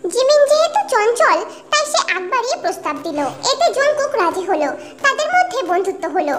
Jimin যেহেতু চঞ্চল তাই সে আগ বাড়িয়ে প্রস্তাব দিল। এতে জঙ্কুক রাজি হলো। তাদের মধ্যে বন্ধুত্ব হলো।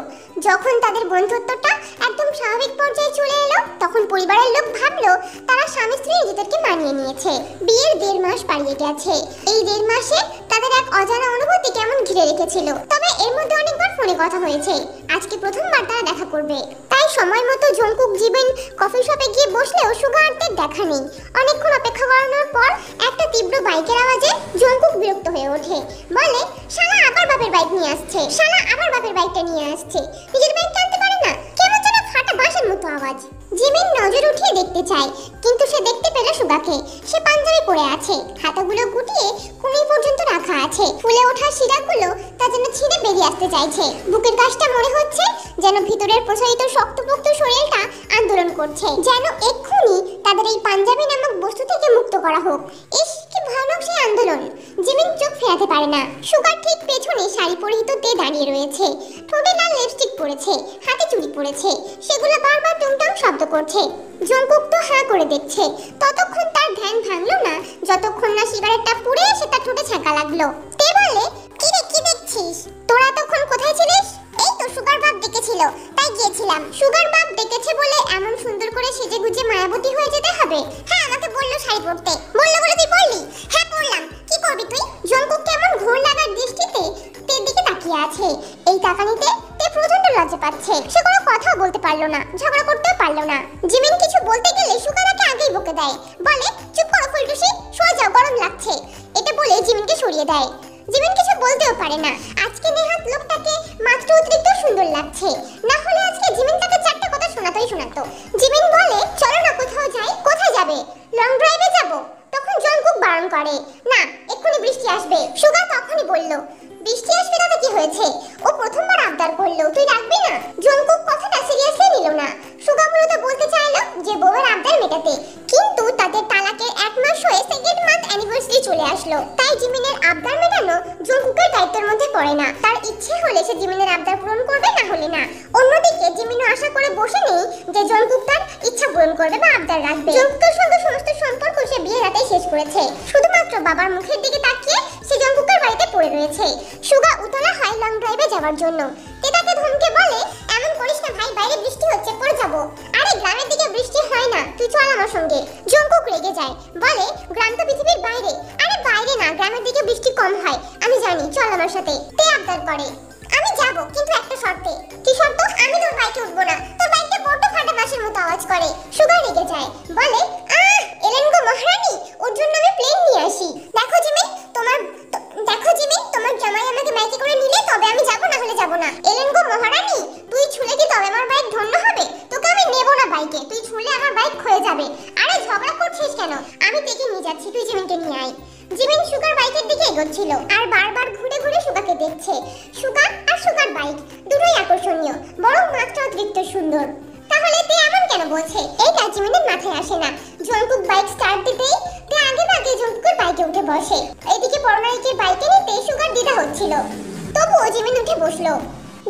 যখন তাদের বন্ধুত্বটা একদম স্বাভাবিক পর্যায়ে চলে এলো তখন পরিবারের লোক ভাবলো তারা স্বামী স্ত্রী নিজেদেরকে মানিয়ে নিয়েছে। বিয়ের 1.5 মাস পাড়িয়ে গেছে। এই 1.5 মাসে তাদের এক অজানা অনুভূতি কেমন ঘিরে রেখেছিল। তবে এর মধ্যে অনেকবার ফোনে কথা হয়েছে। আজকে প্রথমবার তারা দেখা করবে। তাই সময় মতো জঙ্কুক জিমিন কফি শপে গিয়ে বসলেও সুগারদের দেখা নেই। অনেকক্ষণ অপেক্ষা করানোর পর একটা তীব্র বাইকের আওয়াজে জঙ্কুক বিরক্ত হয়ে ওঠে। বলে, শালা আবার বাপের বাইক নিয়ে আসছে, শালা আবার বাপের বাইকটা নিয়ে আসছে, নিজের বাইক টানতে পারে না। কেমন যেন ফাটা বাঁশের মতো আওয়াজ। জিমিন নজর উঠিয়ে দেখতে চায়, কিন্তু সে দেখতে পেল সুগাকে। সে পাঞ্জাবি পরে আছে, হাতাগুলো গুটিয়ে কোমর পর্যন্ত রাখা আছে। ফুলে ওঠা শিরাগুলো তা যেন ছিঁড়ে বেরিয়ে আসতে চাইছে। বুকের কাছটা মনে হচ্ছে যেন ভিতরের প্রসারিত শক্তপোক্ত শরীরটা আন্দোলন করছে, যেন এক্ষুনি তাদের এই পাঞ্জাবি নামক বস্তু থেকে মুক্ত করা হোক। ইস, কি ভয়ানক সেই আন্দোলন। জিমিন চোখ ফেরাতে পারে না। সুগার ঠিক পেছনে শাড়ি পরিহিত তে দাঁড়িয়ে রয়েছে। ঠোঁটে লাল লিপস্টিক পরেছে, হাতে চুড়ি পরেছে। সেগুলো বারবার টুংটাং শব্দ করছে। জঙ্কুক তো হাঁ করে দেখছে। ততক্ষণ তার ধ্যান ভাঙলো না যতক্ষণ না সিগারেটটা পুড়ে এসে তার ঠোঁটে ছ্যাঁকা লাগলো। তে বলে, কি রে, কি দেখছিস? তোরা তখন কোথায় ছিলিস? এই তো সুগার বাপ ডেকেছিল তাই গিয়েছিলাম। সুগার বাপ ডেকেছে বলে এমন সুন্দর করে সেজে গুজে মায়াবতী হয়ে যেতে হবে? হ্যাঁ, আমাকে বললো শাড়ি পরতে। বললো বলে তুই পরলি? হ্যাঁ পরলাম। কি করবি তুই? জঙ্কুক কেমন ঘোর লাগার দৃষ্টিতে তের দিকে তাকিয়ে আছে। এই তাকানিতে তে প্রচন্ড লজ্জা পাচ্ছে। সে কোনো কথাও বলতে পারলো না, ঝগড়া করতেও পারলো না। জিমিন কিছু বলতে গেলে সুগা তাকে আগেই বকে দেয়। বলে, চুপ করো ফুলটুসি, সরে যাও, গরম লাগছে। এটা বলে জিমিনকে সরিয়ে দেয়। জিমিন কিছু বলতেও পারে না। আজকে নেহাত লোকটাকে মাত্র অতিরিক্ত সুন্দর লাগছে। না হলে আজকে জিমিন তাকে 4টা কথা শোনাতোই শোনাতো। জিমিন বলে, চলো না কোথাও যাই। কোথায় যাবে? লং ড্রাইভে যাব। তখন জঙ্কুক বারণ করে, না, এক্ষুনি বৃষ্টি আসবে। সুগা তখনই বলল, বৃষ্টি আসবে তাতে কি হয়েছে? ও প্রথমবার আবদার করলো, তুই রাখবি না? জঙ্কুক কথাটা সিরিয়াসলি নিল না। সুগা মূলত বলতে চাইলো যে বউয়ের আবদার মেটাতে। কিন্তু তাদের তালাকের 1 মাস হয়ে 2nd মান্থ অ্যানিভার্সারি চলে আসলো। তাই জিমিনের আবদার মেটানো জঙ্কুকের দায়িত্বের মধ্যে পড়ে না। তার ইচ্ছে হলে সে জিমিনের আবদার পূরণ করবে, না হলে না। অন্যদিকে জিমিনও আশা করে বসে নেই যে জঙ্কুক তার ইচ্ছা পূরণ করবে বা আবদার রাখবে। জঙ্কুকের সঙ্গে সমস্ত সম্পর্ক সে বিয়ের রাতেই শেষ করেছে। শুধুমাত্র বাবার মুখের দিকে তাকিয়ে সে জঙ্কুকের বাড়িতে পড়ে রয়েছে। সুগা উতলা হয় লং ড্রাইভে যাওয়ার জন্য। তে তাকে ধমকে বলে, এমন করিস না ভাই, বাইরে বৃষ্টি হচ্ছে, পড়ে যাব। আরে গ্রামের দিকে বৃষ্টি হয় না, তুই চল আমার সঙ্গে। জঙ্কুক রেগে যায়, বলে, গ্রাম তো পৃথিবীর বাইরে। আরে বাইরে না, গ্রামের দিকে বৃষ্টি কম হয়, আমি জানি, চল আমার সাথে। তে আবদার করে, আমি যাব, কিন্তু একটা শর্তে। কি শর্ত? আমি তোর বাইকে উঠবো না। তোর বাইকটা বড্ড ফাটা বাঁশের মতো আওয়াজ করে। সুগা রেগে যায়, বলে, এলেন গো মহারানী, ওর জন্য আমি প্লেন নিয়ে আসি। দেখো জিমিন, তোমার জামাই আমাকে বাইকে করে নিলে তবে আমি যাব, না হলে যাব না। এলেন গো মহারানী, তুই ছুলে কি তবে আমার বাইক ধন্য হবে? তোকে আমি নেব না বাইকে, তুই ছুলে আমার বাইক ক্ষয়ে যাবে। আরে ঝগড়া করছিস কেন? আমি তেকে নিয়ে যাচ্ছি, তুই জিমিনকে নিয়ে আয়। জিমিন সুগার বাইকের দিকে এগোচ্ছিল আর বারবার ঘুরে ঘুরে সুগাকে দেখছে। সুগা আর সুগার বাইক দুটোই আকর্ষণীয়, বরং মাত্রা অতিরিক্ত সুন্দর। তাহলে তে এমন কেন বলছে? এইটা জিমিনের মাথায় আসে না। জঙ্কুক বাইক স্টার্ট দিতেই তে আগে জঙ্কুকের বাইকে উঠে বসে। এদিকে পরনারীকে বাইকে নিতে সুগার দ্বিধা হচ্ছিল। তবুও জিমিন উঠে বসলো।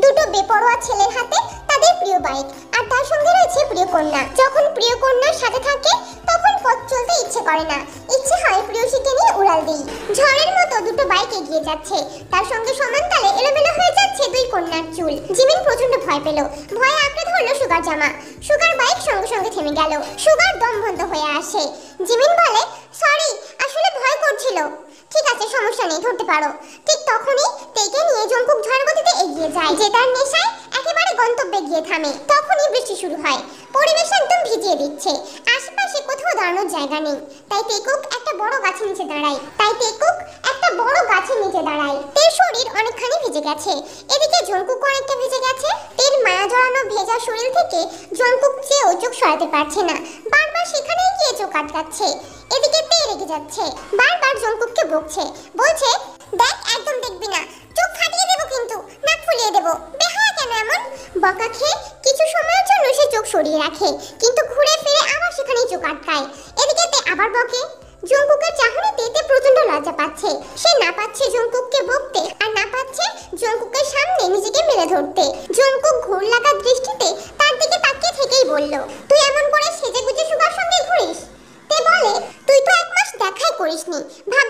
দুটো বেপরোয়া ছেলের হাতে তাদের প্রিয় বাইক, আর তার সঙ্গে রয়েছে প্রিয় কন্যা। যখন প্রিয় কন্যার সাথে থাকে তখন পথ চলতে ইচ্ছে করে না, ইচ্ছে হয় প্রিয়সীকে নিয়ে উড়াল দেই। ঝড়ের মতো দুটো বাইক এগিয়ে যাচ্ছে, তার সঙ্গে সমান তালে এলোমেলো হয়ে যাচ্ছে দুই কন্যার চুল। জিমিন প্রচন্ড ভয় পেল। ভয়ে আঁকড়ে ধরলো সুগার জামা। সুগার বাইক সঙ্গে সঙ্গে থেমে গেল। সুগার দম বন্ধ হয়ে আসে। জিমিন বলে, সরি, আসলে ভয় করছিল। ঠিক আছে, সমস্যা নেই, ধরতে পারো। ঠিক তখনই তেকে নিয়ে জঙ্কুক ঝড় গতিতে এগিয়ে যায়, যে তার নেশায় একেবারে গন্তব্যে গিয়ে থামে। তখনই বৃষ্টি শুরু হয়। পরিবেশ একদম ভিজিয়ে দিচ্ছে। আশেপাশে কোথাও দাঁড়ানোর জায়গা নেই। তাই তেকুক একটা বড় গাছের নিচে দাঁড়ায়। তের শরীর অনেকখানি ভিজে গেছে। এদিকে জঙ্কুক অনেকটা ভিজে গেছে। তের মায়া জড়ানো ভেজা শরীর থেকে জঙ্কুক চেয়েও চোখ সরাতে পারছে না। বারবার সেখানেই গিয়ে চোখ আটকাচ্ছে। এদিকে তে রেগে যাচ্ছে, বারবার জঙ্কুককে বকছে। বলছে, দেখ, একদম দেখবি না, চোখ ফাটিয়ে দেবো, কিন্তু নাক ফুলিয়ে দেবো। বেহায়া কেন এমন? বকা খেয়ে কিছু সময়ের জন্য সে চোখ সরিয়ে রাখে, কিন্তু ঘুরে ফিরে আবার সেখানেই চোখ আটকায়। এদিকে তে আবার বকে। জঙ্কুকের চাহনিতে তে প্রচন্ড লজ্জা পাচ্ছে। সে না পাচ্ছে জঙ্কুককে বকতে, আর না পাচ্ছে জঙ্কুকের সামনে নিজেকে মেলে ধরতে। জঙ্কুক ঘোর লাগা দৃষ্টিতে তার দিকে তাকিয়ে থেকেই বলল, তুই এমন করে সেজে গুজে সুগার সঙ্গে ঘুরিস? তে বলে, তুই তো 1 মাস দেখাই করিসনি, ভাব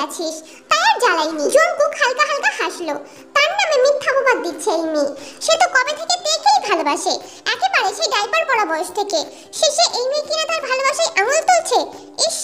গেছিস, তাই আর জ্বালাইনি। জঙ্কুক হালকা হালকা হাসলো। তার নামে মিথ্যা অপবাদ দিচ্ছে এই মেয়ে। সে তো কবে থেকে দেখেই ভালোবাসে, একেবারে সেই ডাইপার পরা বয়স থেকে। শেষে এই মেয়ে কিনা তার ভালোবাসায় আঙুল তুলছে। ইস!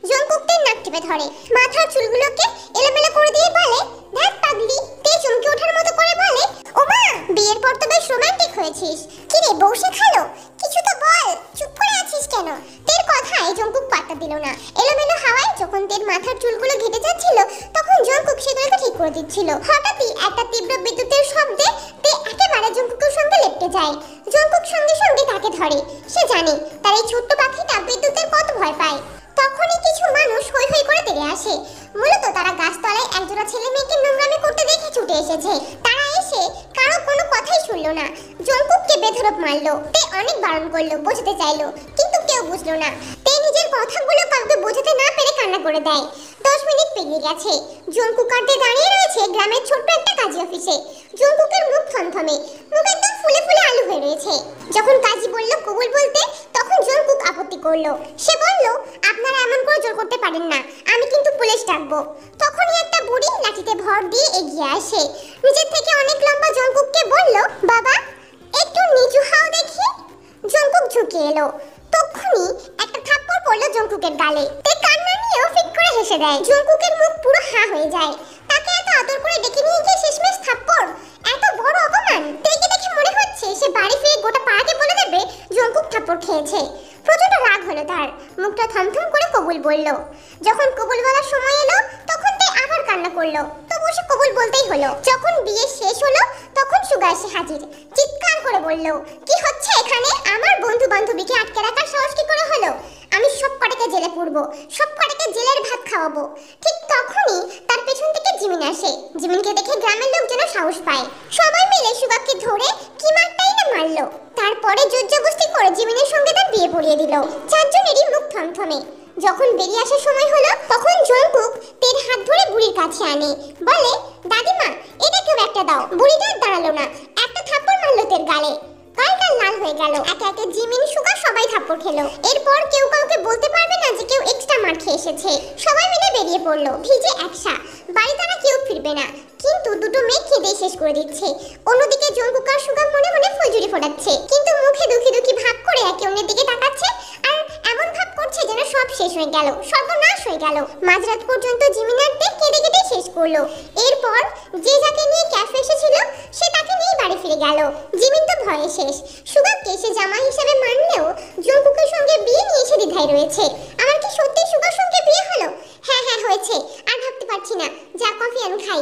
জঙ্কুক তের নাক টিপে ধরে, মাথার চুলগুলোকে এলোমেলো করে দিয়ে বলে, ধ্যাত পাগলি। তে চমকে ওঠার মতো করে বলে, ওমা, বিয়ের পর তো বেশ রোমান্টিক হয়েছিস। কি রে, বউ শেখালো? কিছু তো বল, চুপ করে আছিস কেন? তের কথায় জঙ্কুক পাত্তা দিল না। এলোমেলো হাওয়ায় যখন তের মাথার চুলগুলো ঘেটে যাচ্ছিল, তখন জঙ্কুক সেগুলোকে ঠিক করে দিচ্ছিল। হঠাৎই একটা তীব্র বিদ্যুতের শব্দে তে একেবারে জঙ্কুকের সঙ্গে লেপটে যায়। জঙ্কুক সঙ্গে সঙ্গে তাকে ধরে। সে জানে তার এই ছোট্ট পাখিটা বিদ্যুতের কত ভয় পায়। তখনই কিছু মানুষ হৈ হৈ করে তেড়ে আসে। মূলত তারা গাছতলায় একজোড়া ছেলে মেয়েকে নোংরামি করতে দেখে ছুটে এসেছে। তারা এসে কারো কোনো কথাই শুনলো না, জঙ্কুককে বেধড়ক মারলো। তে অনেক বারণ করলো, বোঝাতে চাইলো, কিন্তু কেউ বুঝলো না। তে নিজের কথাগুলো কাউকে বোঝাতে না পেরে কান্না করে দেয়। 10 মিনিট পেরিয়ে গেছে। জঙ্কুক আর তে দাঁড়িয়ে রয়েছে গ্রামের ছোট্ট একটা কাজী অফিসে। জঙ্কুকের মুখ থমথমে, মুখ একদম ফুলে ফুলে আলু হয়ে রয়েছে। যখন কাজী বলল কবুল বলতে, তখন জঙ্কুক আপত্তি করলো। সে বলল, আপনারা এমন করে জোর করতে পারেন না, আমি কিন্তু পুলিশ ডাকবো। তখনই একটা বুড়ি লাঠিতে ভর দিয়ে এগিয়ে আসে। নিজের থেকে অনেক লম্বা জঙ্কুককে বলল, বাবা, একটু নিচু হাও দেখি। জঙ্কুক ঝুঁকে এলো। তখনই একটা থাপ্পড় পড়লো জঙ্কুকের গালে। তে কান্না নিয়েও ফিক করে হেসে দেয়। জঙ্কুকের মুখ পুরো হা হয়ে যায়। তাকে এত আদর করে ডেকে নিয়ে গিয়ে শেষমেশ থাপ্পড়, এত বড় অপমান। তেকে দেখে মনে হচ্ছে সে বাড়ি ফিরে গোটা পাড়াকে বলে দেবে জঙ্কুক থাপ্পড় খেয়েছে। প্রচন্ড রাগ হলো তার। মুখটা থমথম করে কবুল বলল। যখন কবুল বলার সময় এলো, তখন তে আবার কান্না করলো। তবু সে কবুল বলতেই হলো। যখন বিয়ে শেষ হলো, তখন সুগা এসে হাজির। চিৎকার করে বলল, কি হচ্ছে এখানে? আমার বন্ধু বান্ধবীকে আটকে রাখার সাহস কি করে হলো? আমি সব কটাকে জেলে পুরবো, সব কটাকে জেলের ভাত খাওয়াবো। ঠিক তখনই তার পেছন থেকে জিমিন আসে। জিমিনকে দেখে গ্রামের লোক যেন সাহস পায়। সবাই মিলে সুগাকে ধরে কি মারটাই না মারলো। তারপরে জোরজবস্তি করে জিমিনের সঙ্গে তার বিয়ে পড়িয়ে দিল। চারজনেরই মুখ থমথমে। যখন বেরিয়ে আসার সময় হলো, তখন জঙ্কুক তের হাত ধরে বুড়ির কাছে আনে। বলে, দাদিমা, এটা কেউ একটা দাও। বুড়িটা দাঁড়ালো না, একটা থাপ্পড় মারলো তের গালে। গালটা লাল হয়ে গেল। একে একে জিমিন, সুগা সবাই থাপ্পড় খেলো। এরপর কেউ কাউকে বলতে পারবে না যে কেউ এক্সট্রা মার খেয়ে এসেছে। সবাই মিলে বেরিয়ে পড়লো, ভিজে একসা। বাড়ি তারা কেউ ফিরবে না, কিন্তু দুটো মেয়ে খেতে শেষ করে দিচ্ছে। অন্যদিকে জঙ্কুক আর সুগা মনে মনে ফুলঝুরি ফোটাচ্ছে, কিন্তু মুখে দুঃখী দুঃখী ভাব করে একে অন্যের দিকে তাকাচ্ছে আর এমন ভাব করছে যেন সব শেষ হয়ে গেল, সর্বনাশ হয়ে গেল। মাঝরাত পর্যন্ত জিমিনার তে কেঁদে কেটে শেষ করলো। এরপর যে যাকে নিয়ে ক্যাফে এসেছিল, সে তাকে নিয়ে বাড়ি ফিরে গেল। জিমিন তো ভয়ে শেষ। সুগাকে সে জামাই হিসেবে মানলেও জঙ্কুকের সঙ্গে বিয়ে নিয়ে সে দ্বিধায় রয়েছে। আমার কি সত্যি সুগার সঙ্গে বিয়ে হলো? হ্যাঁ হ্যাঁ হয়েছে, আর ভাবতে পারছি না। যা, কফি আমি খাই।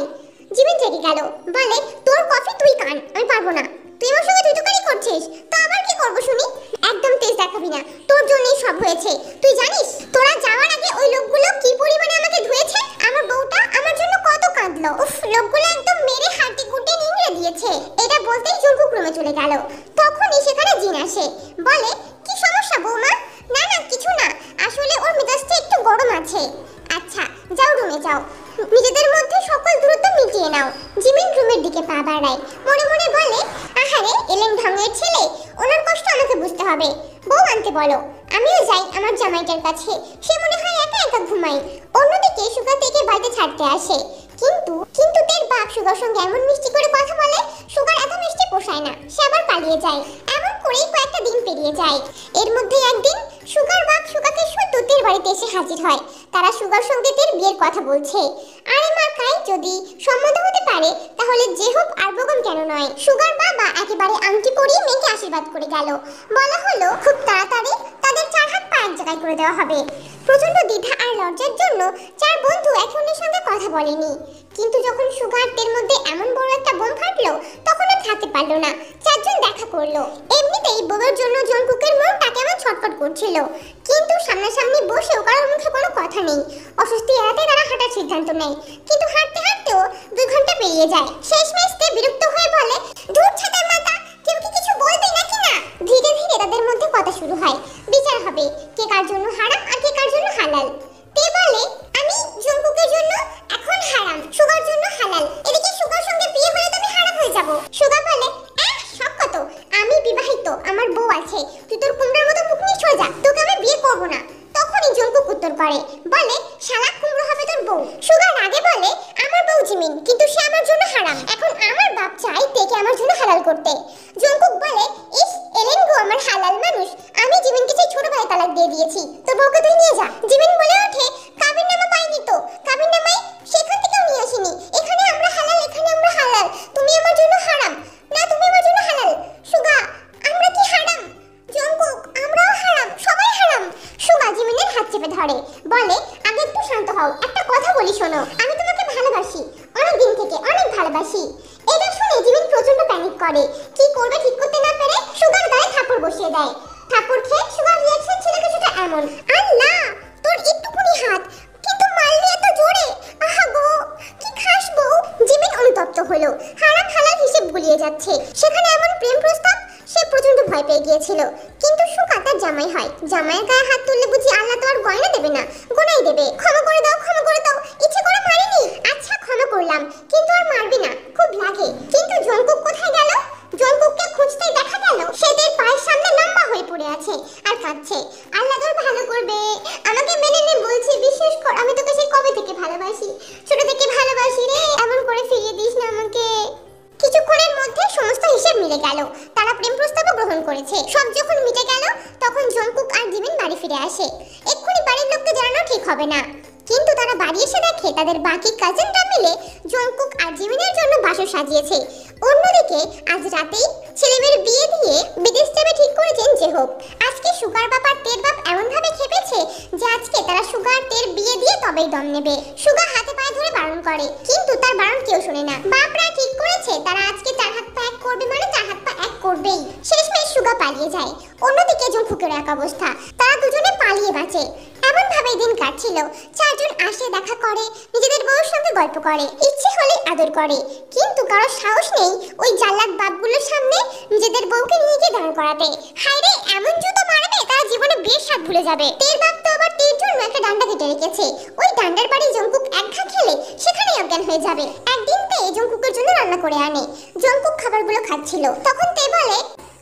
জিমিন রেগে গেল, বলে, তোর কফি তুই কান, আমি পারবো না। তুই আমার সঙ্গে তুই করছিস, তো আবার কি করবো শুনি? একদম তেজ দেখাবি না, তোর জন্যই সব হয়েছে। তুই জানিস তোরা যাওয়ার আগে ওই লোকগুলো কি পরিমাণে আমাকে ধুয়েছে? আমার বউটা আমার জন্য কত কাঁদলো। উফ, লোকগুলো একদম মেরে হাঁটি কুটে নিংড়ে দিয়েছে। এটা বলতেই জঙ্কুক রুমে চলে গেল। তখনই সেখানে জিন আসে। বলে, কি সমস্যা বৌমা? না না, কিছু না, আসলে ওর মেজাজটা একটু গরম আছে। আচ্ছা, যাও রুমে যাও, নিজেদের মধ্যে সকল দূরত্ব মিটিয়ে নাও। জিমিন রুমের দিকে পা বাড়ায়। মনে মনে বলে, আহারে, এলেন ঢঙের ছেলে, ওনার কষ্ট আমাকে বুঝতে হবে। বউ আনতে বলো, আমিও যাই আমার জামাইটার কাছে। সে মনে হয় একা একা ঘুমাই। অন্যদিকে সুগা থেকে বাড়িতে ছাড়তে আসে। কিন্তু তের বাপ সুগার সঙ্গে এমন মিষ্টি করে কথা বলে, সুগার এত মিষ্টি পোষায় না। সে আবার পালিয়ে যায়। এমন করেই কয়েকটা দিন পেরিয়ে যায়। এর মধ্যে একদিন সুগার বাপ সুগাকে শুধু তের বাড়িতে এসে হাজির হয়। তারা সুগার সঙ্গে তের বিয়ের কথা বলছে। আরে মার্কাই, যদি সম্মত হতে পারে তাহলে যে হোক, আর বগম কেন নয়। সুগার বাবা একেবারে আংটি পরিয়ে মেয়েকে আশীর্বাদ করে গেল। বলা হলো খুব তাড়াতাড়ি তাদের 4 হাত পা এক জায়গায় করে দেওয়া হবে। প্রচন্ড দ্বিধা আর লজ্জার জন্য 4 বন্ধু একে অন্যের সঙ্গে কথা বলেনি। কিন্তু যখন সুগার তের মধ্যে এমন বড় একটা বোম ফাটলো, তখন আর থাকতে পারলো না। 4 জন দেখা করলো। এমনিতেই বউয়ের জন্য জঙ্কুকের মনটা কেমন ছটফট করছিল, কিন্তু সামনাসামনি বসেও কারোর মুখে কোনো কথা নেই। অস্বস্তি এড়াতে তারা হাঁটার সিদ্ধান্ত নেয়, কিন্তু হাঁটতে হাঁটতেও 2 ঘন্টা পেরিয়ে যায়। শেষমেশ তে বিরক্ত হয়ে বলে, ধুর ছাতার মাথা, কেউ কি কিছু বলবে নাকি না? ধীরে ধীরে তাদের মধ্যে কথা শুরু হয়। বিচার হবে কে কার জন্য হারাম আর কে কার জন্য হালাল। তে বলে, আমি জঙ্কুকের জন্য এখন হারাম, সুগার জন্য হালাল। এদিকে সুগার সঙ্গে বিয়ে হলে তুমি হারাম হয়ে যাব। সুগা বলে, সব কত, আমি বিবাহিত, আমার বউ আছে। তুই তোর কুমড়ার মতো মুখ নিয়ে সরে যা, তোকে আমি বিয়ে করব না। তখনই জঙ্কুক উত্তর করে, বলে, শালা কুমড়ো হবে তোর বউ। সুগা আমি জিমিনকে সেই ছোট ভাই তালাক দিয়ে দিয়েছি, তোর বউকে তুই নিয়ে যা। জিমিন বলে ওঠে, কাবিননামা পাইনি তো, কাবিননামায় সেখান থেকেও নিয়ে আসিনি, এখানে আমরা হালাল, এখানে আমরা হালাল, তুমি আমার জন্য হারাম। না, তুমি আমার জন্য হালাল। সুগা, আমরা কি হারাম? জঙ্কুক, আমরাও হারাম, সবাই হারাম। সুগা জিমিনের হাত চেপে ধরে, বলে, আগে একটু শান্ত হও, একটা কথা বলি শোনো, আমি তোমাকে ভালোবাসি, অনেক দিন থেকে অনেক ভালোবাসি। এটা শুনে জিমিন প্রচন্ড প্যানিক করে, কি করবে ঠিক করতে না পেরে সুগার গায়ে থাপড় বসিয়ে দেয়। থাপড় খেয়ে সুগার রিঅ্যাকশন ছিল কিছুটা এমন, আল্লাহ তোর একটুখানি হাত, কিন্তু মারলি এত জোরে, আহা গো কি খাস বউ। জিমিন অনুতপ্ত হলো, হারাম হালাল হিসেব গুলিয়ে যাচ্ছে, সেখানে এমন প্রেম প্রস্তাব, সে প্রচন্ড ভয় পেয়ে গিয়েছিল। কিন্তু সুগা তার জামাই হয়, জামাইয়ের গায়ে হাত তুললে বুঝি আল্লাহ তো আর গয়না দেবে না, গোনাই দেবে। ক্ষমা করে দাও, ক্ষমা করে দাও, ইচ্ছে করে মারিনি। আচ্ছা ক্ষমা করলাম, কিন্তু আর মারবি না, খুব লাগে। কিন্তু জঙ্কুক কোথায় গেল? জঙ্কুককে খুঁজতেই দেখা গেল সে তার পায়ের সামনে লম্বা হয়ে পড়ে আছে আর কাঁদছে। আল্লাহ তোর ভালো করবে, আমাকে মেনে নে বলছি, বিশ্বাস কর, আমি তোকে সেই কবে থেকে ভালোবাসি, ছোট থেকে ভালোবাসি রে, এমন করে ফিরিয়ে দিস না আমাকে। কিছুক্ষণের মধ্যে সমস্ত হিসেব মিলে গেল, তারা প্রেম প্রস্তাবও গ্রহণ করেছে। সব যখন মিটে গেল তখন জঙ্কুক আর জিমিন বাড়ি ফিরে আসে। এক্ষুনি বাড়ির লোককে জানানো ঠিক হবে না, কিন্তু তারা বাড়ি এসে দেখে তাদের বাকি কাজিনরা মিলে জঙ্কুক আর জিমিনের জন্য বাসর সাজিয়েছে। অন্যদিকে আজ রাতেই ছেলেমেয়ের বিয়ে দিয়ে বিদেশ যাবে ঠিক করেছেন জেহব। আজকে সুগার বাপ আর তের বাপ এমন ভাবে খেপেছে যে আজকে তারা সুগার তের বিয়ে দিয়ে তবেই দম নেবে। সুগা হাতে পায়ে ধরে বারণ করে, কিন্তু তার বারণ কেউ শোনে না। বাপরা ঠিক করেছে তারা আজকে 4 হাত পা এক করবে, মানে 4 হাত পা এক করবেই। শেষমেশ সুগা পালিয়ে যায়। অন্যদিকে জঙ্কুকের এক অবস্থা, তারা দুজনে পালিয়ে বাঁচে। এমন ভাবেই দিন কাটছিল। 4 জন আসে, দেখা করে, নিজেদের বউয়ের সঙ্গে গল্প করে, ইচ্ছে হলে আদর করে, কিন্তু কারো সাহস নেই ওই জাল্লাদ বাপগুলোর সামনে নিজেদের বউকে নিয়ে গিয়ে দাঁড় করাতে। হায়রে, এমন জুতো মারবে তারা জীবনে বিয়ের স্বাদ ভুলে যাবে। তের বাপ তো আবার তের জন্য একটা ডান্ডা কেটে রেখেছে, ওই ডান্ডার বাড়ি জঙ্কুক এক ঘা খেলে সেখানেই অজ্ঞান হয়ে যাবে। একদিন তে জঙ্কুকের জন্য রান্না করে আনে। জঙ্কুক খাবারগুলো খাচ্ছিল, তখন তে বলে,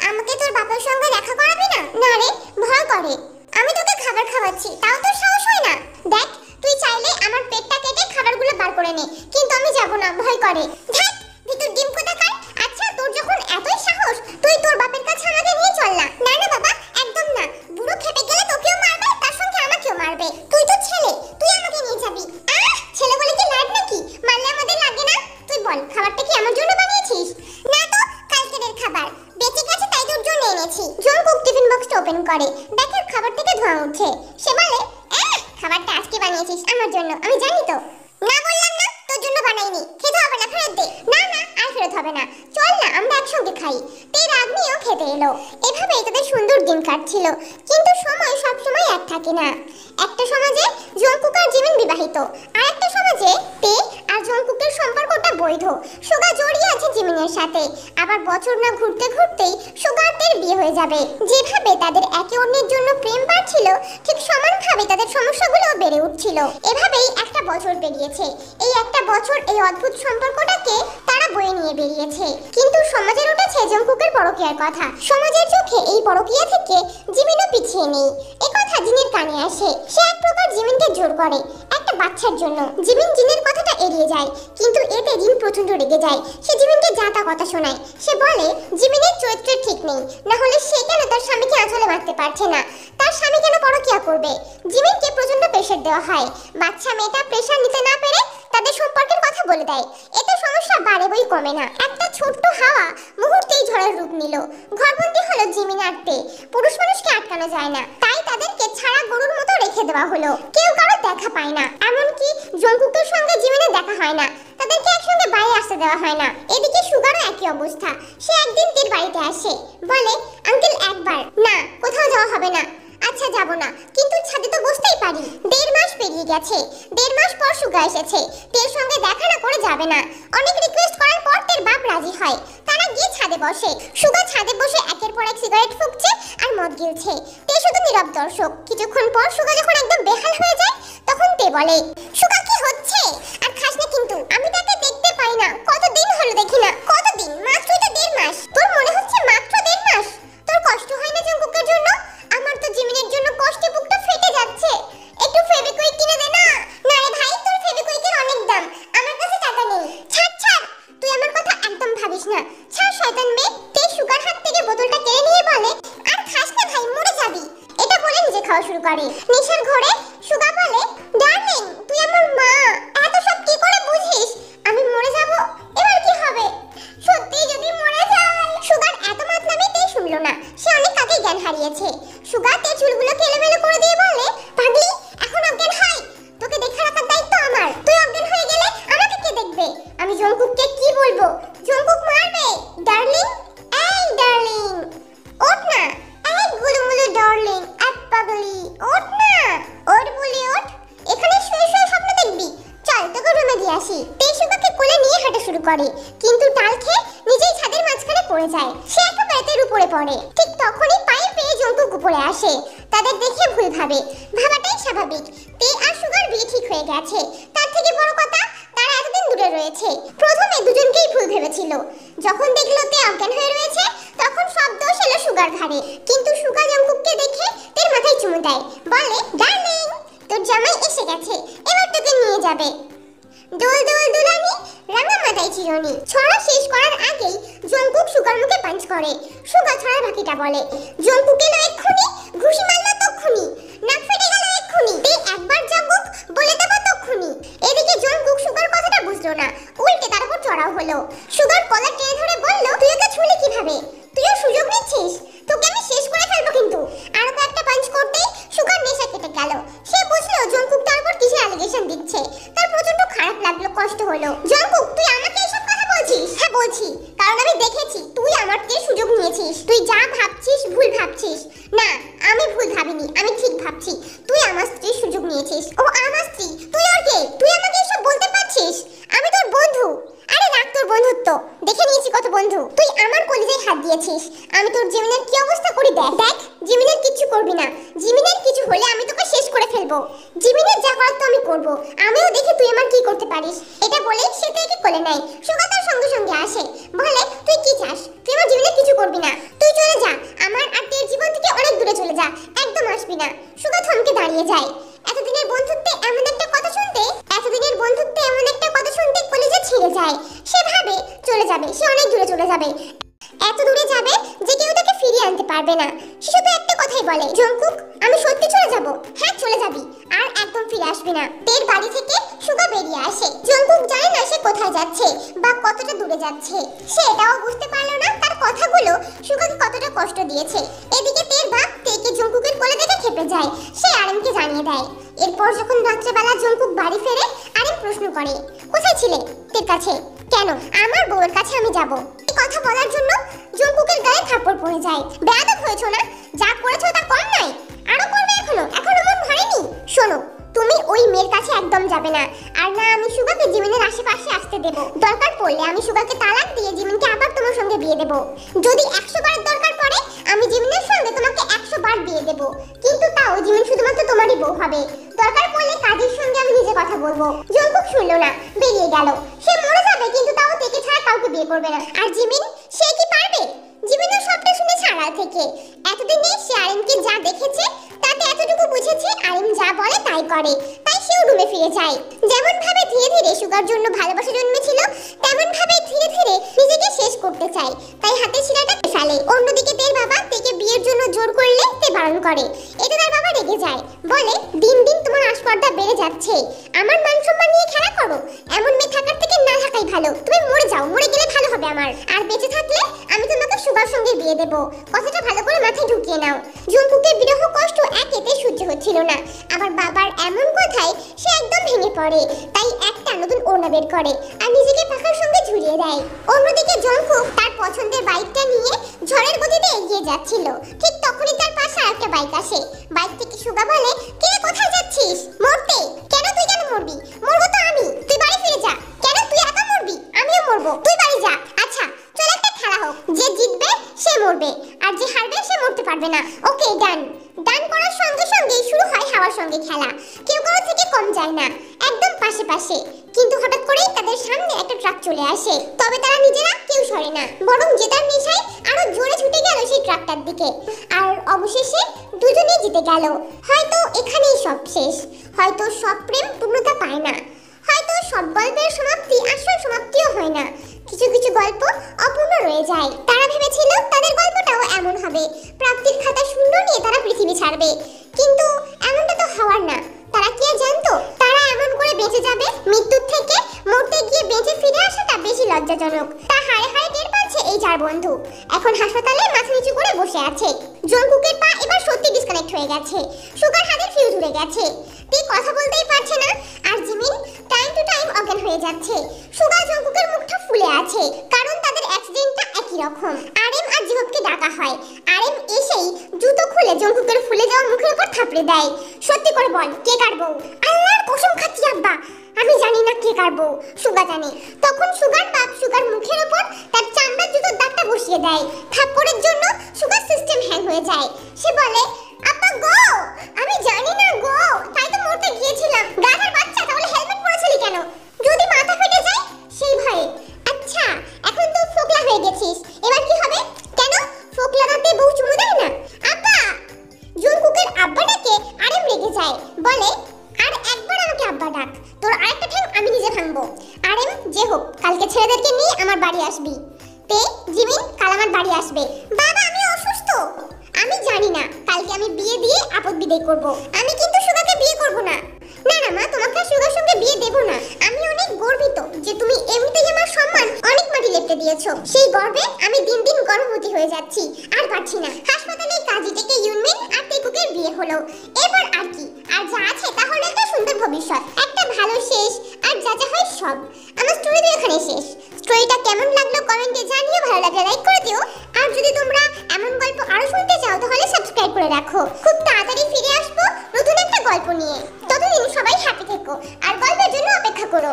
আমাকে তোর বাবার সঙ্গে দেখা করাবি না? না রে, ভয় করে, আমি তোকে খাবার খাওয়াচ্ছি, তাও তোর সাহস হয় না? দেখ, তুই চাইলে আমার পেটটা কেটে খাবারগুলো বার করে নে, কিন্তু আমি যাব না, ভয় করে। ধ্যাৎ, ভিতর ডিম কোথাকার। আচ্ছা, তোর যখন এতই সাহস, তুই তোর বাপের কাছে আমাকে নিয়ে চল না। না না বাবা, একদম না, বুড়ো খেপে গেলে তোকেও মারবে, তার সঙ্গে আমাকেও মারবে। তুই তো ছেলে, তুই আমাকে নিয়ে যাবি। ছেলে বলে কি লাগ নাকি? মারলে আমাদের লাগে না? তুই বল, খাবারটা কি আমার জন্য বানিয়েছিস? না তো, কালকের খাবার বেঁচে গেছে তাই তোর জন্য এনেছি। জঙ্কুক টিফিন বক্সটা ওপেন করে, দেখে খাবার থেকে ধোঁয়া উঠছে। সে বলে, খাবারটা আজকে বানিয়েছিস আমার জন্য, আমি জানি তো। না বললাম না, তোর জন্য বানাইনি, খেতে হবে না, ফেরত দে। না না, আর ফেরত হবে না, চল না আমরা একসঙ্গে খাই। তের আগ্নিও খেতে এলো। এভাবেই তাদের সুন্দর দিন কাটছিল। কিন্তু সময় সব সময় এক থাকে না। একটা সমাজে জঙ্কুক আর জিমিন বিবাহিত, আর একটা সমাজে তে আর জঙ্কুকের সম্পর্কটা বৈধ। সুগা জড়িয়ে আছে জিমিনের সাথে। আবার বছর না ঘুরতে ঘুরতেই সুগার তের বিয়ে হয়ে যাবে। যেভাবে তাদের একে অন্যের জন্য প্রেম বাড়ছিল, ঠিক সমানভাবে তাদের সমস্যাগুলো বেড়ে উঠছিল। এভাবেই একটা বছর পেরিয়েছে। এই একটা বছর এই অদ্ভুত সম্পর্কটাকে তারা বয়ে নিয়ে বেরিয়েছে। কিন্তু সমাজের উঠেছে জঙ্কুকের পরকীয়ার কথা। সমাজের চোখে এই পরকীয়া থেকে জিমিনও পিছিয়ে নেই, এ কথা জিনের কানে আসে। সে এক প্রকার জিমিনকে জোর করে একটা বাচ্চার জন্য। জিমিন জিনের কথাটা এড়িয়ে যায়, কিন্তু এতে জিন প্রচন্ড রেগে যায়। সে জিমিনকে যা তা কথা শোনায়। সে বলে, জিমিনের চরিত্র ঠিক নেই, না হলে সে কেন তার স্বামীকে আঁচলে মারতে পারছে না? তার স্বামী কেন পরকীয়া করবে? জিমিনকে প্রচন্ড প্রেশার দেওয়া হয়। বাচ্চা মেয়েটা প্রেশার নিতে না পেরে তাদের সম্পর্কের কথা বলে দেয়। এতে সমস্যা বাড়ে বই কমে না। একটা ছোট্ট হাওয়া মুহূর্তেই ঝড়ের রূপ নিল। ঘরবন্দি হলো জিমিন আর তে। পুরুষ মানুষকে আটকানো যায় না, তাই তাদেরকে ছাড়া গরুর মতো রেখে দেওয়া হলো। কেউ কারো দেখা পায় না, এমনকি জঙ্কুকের সঙ্গে জিমিনের দেখা হয় না। তাদেরকে একসঙ্গে বাইরে আসতে দেওয়া হয় না। এদিকে সুগারও একই অবস্থা। সে একদিন তের বাড়িতে আসে, বলে, আঙ্কেল একবার। না, কোথাও যাওয়া হবে না। আচ্ছা যাব না, কিন্তু ছাদে তো বসতেই পারি। 1.5 মাস পেরিয়ে গেছে। 1.5 মাস পর সুগা এসেছে। তের সঙ্গে দেখা না করে যাবে না। অনেক রিকোয়েস্ট করার পর তের বাপ রাজি হয়। তারা গিয়ে ছাদে বসে। সুগা ছাদে বসে একের পর এক সিগারেট ফুঁকছে আর মদ গিলছে। তে শুধু নীরব দর্শক। কিছুক্ষণ পর সুগা যখন একদম বেহাল হয়ে যায়, তখন তে বলে, সুগা কি হচ্ছে? আর খাস না কিন্তু, আমি তাকে দেখতে পাই না, কতদিন হলো দেখি না। কতদিন? মাত্র তো 1.5 মাস। তোর মনে হচ্ছে মাত্র 1.5 মাস? তোর কষ্ট হয় না জঙ্কুকের জন্য? আমার তো জিমিনের জন্য কষ্টে বুকটা ফেটে যাচ্ছে। একটু ফেভিকুইক কিনে দে না। না রে ভাই, তোর ফেভিকুইকের অনেক দাম, আমার কাছে টাকা নেই। ছাড় ছাড়, তুই আমার কথা একদম ভাবিস না। ছাড় শয়তান মেয়ে। তে সুগার হাত থেকে বোতলটা কেড়ে নিয়ে বলে, আর খাস না ভাই, খাওয়া শুরু করে। নেশার ঘরে সুগা বলে, ডার্লিং তুই আমার মা, এত সব কি করে বুঝিস? আমি মরে যাব, এবার কি হবে? সত্যি যদি মরে যাই। সুগার এত মাতলামিতেই শুনলো না, সে অনেক আগেই জ্ঞান হারিয়েছে। সুগা তার চুলগুলো এলোমেলো করে দিয়ে বলে, পাগলি এখন অজ্ঞান হয়, তোকে দেখে রাখার দায়িত্ব আমার। তুই অজ্ঞান হয়ে গেলে আমাকে কে দেখবে? আমি জঙ্কুককে কি বলবো? জঙ্কুক মারবে। ডার্লিং, এই ডার্লিং ওঠ না, এই গুলুমুলু ডার্লিং, এক পাগলি ওঠ না, ওঠ বলি ওঠ। এখানে শুয়ে শুয়ে স্বপ্ন দেখবি? চল তোকে রুমে দিয়ে আসি। সুগাকে কোলে নিয়ে হাঁটা শুরু করে, কিন্তু টাল খেয়ে নিজেই ছাদের মাঝখানে পড়ে যায়। সে একেবারে তার উপরে পড়ে। ঠিক তখনই পায়ে পেয়ে জঙ্কুক উপরে আসে। তাদের দেখে ভুল ভাবে, ভাবাটাই স্বাভাবিক। তে আর সুগার বিয়ে ঠিক হয়ে গেছে। তার থেকে বড় কথা, তারা এতদিন দূরে রয়েছে। প্রথমে দুজনকেই ভুল ভেবেছিল। যখন দেখলো তে অজ্ঞান হয়ে রয়েছে, তখন সব দোষ এলো সুগার ঘাড়ে। কিন্তু সুগা জঙ্কুককে দেখে তের মাথায় চুমু দেয়, বলে, ডার্লিং তোর জামাই এসে গেছে, এবার তোকে নিয়ে যাবে। দোল দোল দুলানি, রাঙা মাথায় চিরনি। ছড়া শেষ করার আগেই জঙ্কুক সুগার মুখে পাঞ্চ করে। সুগা ছড়ার বাকিটা বলে, জঙ্কুক এলো এক্ষুনি, ঘুষি মারলো তক্ষুনি, নাক ফেটে গেল এক্ষুনি, তে একবার জঙ্কুক বলে দেবো তক্ষুনি। এদিকে জঙ্কুক সুগার কথাটা বুঝলো না, উল্টে তার উপর চড়াও হলো। সুগার কলার টেনে ধরে বলল, তুই ওকে ছুঁলি কিভাবে? তুইও সুযোগ নিচ্ছিস? তোকে আমি শেষ করে ফেলবো কিন্তু। আরো কয়েকটা পাঞ্চ করতেই সুগার নেশা কেটে গেল। সে বুঝলো জঙ্কুক তার উপর কিসের অ্যালিগেশন দিচ্ছে। তার প্রচন্ড খারাপ লাগলো, কষ্ট হলো। জঙ্কুক তুই আমাকে এসব কথা বলছিস? হ্যাঁ বলছি, কারণ আমি দেখেছি তুই আমার থেকে সুযোগ নিয়েছিস। তুই যা ভাবছিস ভুল ভাবছিস। না, আমি ভুল ভাবিনি, আমি ঠিক ভাবছি। তুই আমার স্ত্রীর সুযোগ নিয়েছিস। ও আমার স্ত্রী? তুই ওর কে? তুই আমাকে এসব বলতে পারছিস? আমি তোর বন্ধু। আরে রাখ তোর বন্ধুত্ব, দেখে নিয়েছি কত বন্ধু। তুই আমার কলিজায় হাত দিয়েছিস। আমি তোর জিমিনের কি অবস্থা করি দেখ। দেখ, জিমিনের কিচ্ছু করবি না। জিমিনের কিছু হলে আমি তোকে শেষ করে ফেলবো। জিমিনের যা করার তো আমি করব। আমিও দেখি তুই আমার কি করতে পারিস। এটা বলে সে তাকে কোলে নেয়। সুগা তার সঙ্গে সঙ্গে আসে, বলে, তুই কি চাস? তুই আমার জিমিনের কিছু করবি না। তুই চলে যা, আমার আর তোর জীবন থেকে অনেক দূরে চলে যা, একদম আসবি না। সুগা থমকে দাঁড়িয়ে যায়। এতদিনের বন্ধুত্বে এমন একটা কথা শুনতে কলিজা ছিঁড়ে যায়। সে ভাবে চলে যাবে, সে অনেক দূরে চলে যাবে, এত দূরে যাবে যে কেউ তাকে ফিরিয়ে আনতে পারবে না। সে শুধু একটা কথাই বলে, জঙ্কুক আমি সত্যি চলে যাব। হ্যাঁ চলে যাবি, আর একদম ফিরে আসবি না। তের বাড়ি থেকে সুগা বেরিয়ে আসে। জঙ্কুক জানে না সে কোথায় যাচ্ছে বা কতটা দূরে যাচ্ছে। সে এটাও বুঝতে পারলো না তার কথাগুলো সুগাকে কতটা কষ্ট দিয়েছে। এদিকে তের বাপ তেকে জঙ্কুকের কোলে দেখে খেপে যায়। সে আরিমকে জানিয়ে দেয়। এরপর যখন রাত্রেবেলা জঙ্কুক বাড়ি ফেরে, আরিম প্রশ্ন করে, কোথায় ছিলে? তের কাছে। কেন? আমার বউয়ের কাছে আমি যাব। এই কথা বলার জন্য জঙ্কুকের গায়ে থাপ্পড় পড়ে যায়। বেয়াদব হয়েছো না? যা করেছো তা কম নাই, আরো করবে এখনো মন ভরেনি? শোনো, তুমি ওই মেয়ের কাছে একদম যাবে না। আর না আমি সুগাকে জিমিনের আশেপাশে আসতে দেব। দরকার পড়লে আমি সুগাকে তালাক দিয়ে জিমিনকে আবার তোমার সঙ্গে বিয়ে দেব। যদি 100 বার দরকার পড়ে আমি জিমিনের সঙ্গে তোমাকে 100 বার বিয়ে দেব। কিন্তু তাও জিমিন শুধুমাত্র তোমারই বউ হবে। দরকার পড়লে কাজের সঙ্গে আমি নিজে কথা বলবো। জঙ্কুক শুনলো না, বেরিয়ে গেল। সে মরে যাবে কিন্তু তাও তেকে ছাড়া কাউকে বিয়ে করবে না। আর জিমিন, সে কি পারবে? জিমিনও সবটা শুনেছে আড়াল থেকে। এতদিনে সে আরিমকে যা দেখেছে তাতে এতটুকু বুঝেছে আরিম যা বলে তাই করে। তাই সেও রুমে ফিরে যায়। যেমন ভাবে ধীরে ধীরে সুগার জন্য ভালোবাসা জন্মেছিল, তেমন ভাবে ধীরে ধীরে নিজেকে শেষ করতে চায়। তাই হাতে শিরাটা ফেলে। অন্যদিকে তের বাবা তেকে বিয়ের জন্য জোর করলে তে বারণ করে। এতে তার বাবা রেগে যায়, বলে, দিন দিন তোমার আসপর্দা বেড়ে যাচ্ছে। আমার মান সম্মান নিয়ে খেলা করো। এমন মেয়ে থাকার থেকে না থাকাই ভালো। তুমি মরে যাও, মরে গেলে ভালো হবে আমার। আর বেঁচে থাকলে আমি তোমাকে সুগার সঙ্গে বিয়ে দেব। কথাটা ভালো করে মাথায় ঢুকিয়ে নাও। জঙ্কুকের বিরহ কষ্ট একেতে সহ্য হচ্ছিল না। আবার বাবার এমন কথায় সে একদম ভেঙে পড়ে। তাই একটা নতুন ওড়না বের করে আর নিজেকে পাখার সঙ্গে ঝুলিয়ে দেয়। অন্যদিকে জঙ্কুক তার পছন্দের বাইকটা নিয়ে ঝড়ের গতিতে এগিয়ে যাচ্ছিল। ঠিক তখনই তার পাশে আরেকটা বাইক আসে। বাইক থেকে সুগা বলে, কে কোথায় যাচ্ছিস? মরতে। কেন? তুই কেন মরবি? মরবো তো আমি। তুই বাড়ি ফিরে যা। কেন? তুই একা মরবি? আমিও মরবো। তুই বাড়ি যা। আচ্ছা চল একটা খেলা হোক, যে জিতবে সে মরবে আর যে হারবে সে মরতে পারবে না। ওকে ডান। ডান করার সঙ্গে সঙ্গে শুরু হয় হাওয়ার সঙ্গে খেলা। কেউ কারো থেকে কম যায় না, একদম পাশে পাশে। কিন্তু হঠাৎ করেই তাদের সামনে একটা ট্রাক চলে আসে। তবে তারা নিজেরা কেউ সরে না, বরং জেতার নেশায় আরো জোরে ছুটে গেল সেই ট্রাকটার দিকে। আর অবশেষে দুজনেই জিতে গেল। হয়তো এখানেই সব শেষ, হয়তো সব প্রেম পূর্ণতা পায় না, হয়তো সব গল্পের সমাপ্তি আসল সমাপ্তিও হয় না। কিছু কিছু গল্প অপূর্ণ রয়ে যায়। তারা ভেবেছিল তাদের গল্পটাও এমন হবে, প্রাপ্তির খাতা শূন্য নিয়ে তারা পৃথিবী ছাড়বে। কিন্তু লজ্জাজনক। তা হাড়ে হাড়ে টের পাচ্ছে এই চার বন্ধু। এখন হাসপাতালে মাথা নিচু করে বসে আছে। জঙ্কুকের পা এবার সত্যি ডিসকানেক্ট হয়ে গেছে। সুগার হাতের ফিউজ উড়ে গেছে। তে কথা বলতেই পারছে না। আর জিমিন টাইম টু টাইম অজ্ঞান হয়ে যাচ্ছে। সুগার জঙ্কুকের মুখটা ফুলে আছে, কারণ তাদের অ্যাক্সিডেন্টটা একই রকম। আরএম আর জিহবকে ডাকা হয়। আরএম এসেই জুতো খুলে জঙ্কুকের ফুলে যাওয়া মুখের উপর থাপড়ে দেয়। সত্যি করে বল, কে কাটবো? আল্লাহর কসম খাচ্ছি আব্বা, আমি জানি না কে কাটবো, সুগার জানে। তখন সুগার বাপ সুগার মুখের উপর তার চামড়ার জুতোর দাগটা বসিয়ে দেয়। থাপ্পড়ের জন্য সুগার সিস্টেম হ্যাং হয়ে যায়। সে বলে, আব্বা গো, আমি জানি না গো, তাই তো মরতে গিয়েছিলাম। গাধার বাচ্চা, তাহলে হেলমেট পরেছিলি কেন? যদি মাথা ফেটে যায় সেই ভয়ে। আচ্ছা, এখন তো ফোকলা হয়ে গেছিস, এবার কি হবে? কেন ফোকলা রাতে বউ চুমু দেয় না? আব্বা! জঙ্কুকের আব্বা ডাকে আরএম রেগে যায়, বলে, আর একবার আমাকে আব্বা ডাক, তোর আরেকটা ঠ্যাং আমি নিজে ভাঙবো। আরএম, যে হোক, কালকে ছেলেদেরকে নিয়ে আমার বাড়ি আসবি। তে জিমিন কাল আমার বাড়ি আসবে। বাবা আমি অসুস্থ। আমি জানি না, কালকে আমি বিয়ে দিয়ে আপদ বিদায় করব। আমি কিন্তু সুগাকে বিয়ে করব না। না না মা, তোমাকে সুগার সঙ্গে বিয়ে দেব না। আমি অনেক গর্বিত যে তুমি এমনিতেই আমার সম্মান অনেক মাটি লেপটে দিয়েছো। সেই গর্বে আমি দিন দিন গর্ভবতী হয়ে যাচ্ছি, আর পারছি না। হাসপাতালে কাজী থেকে ইউনমিন আর তেকুকের বিয়ে হলো। এবার আর কি, আর যা আছে তা হলো একটা সুন্দর ভবিষ্যৎ, একটা ভালো শেষ, আর যা যা হয় সব। আমার স্টোরি তো এখানে শেষ। স্টোরিটা কেমন লাগলো কমেন্টে জানিও, ভালো লাগলে লাইক করে দিও। আর যদি তোমরা এমন গল্প আরো শুনতে চাও তাহলে সাবস্ক্রাইব করে রাখো। খুব তাড়াতাড়ি ফিরে আসবো নতুন একটা গল্প নিয়ে। ততদিন সবাই হ্যাপি থেকো আর গল্পের জন্য অপেক্ষা করো।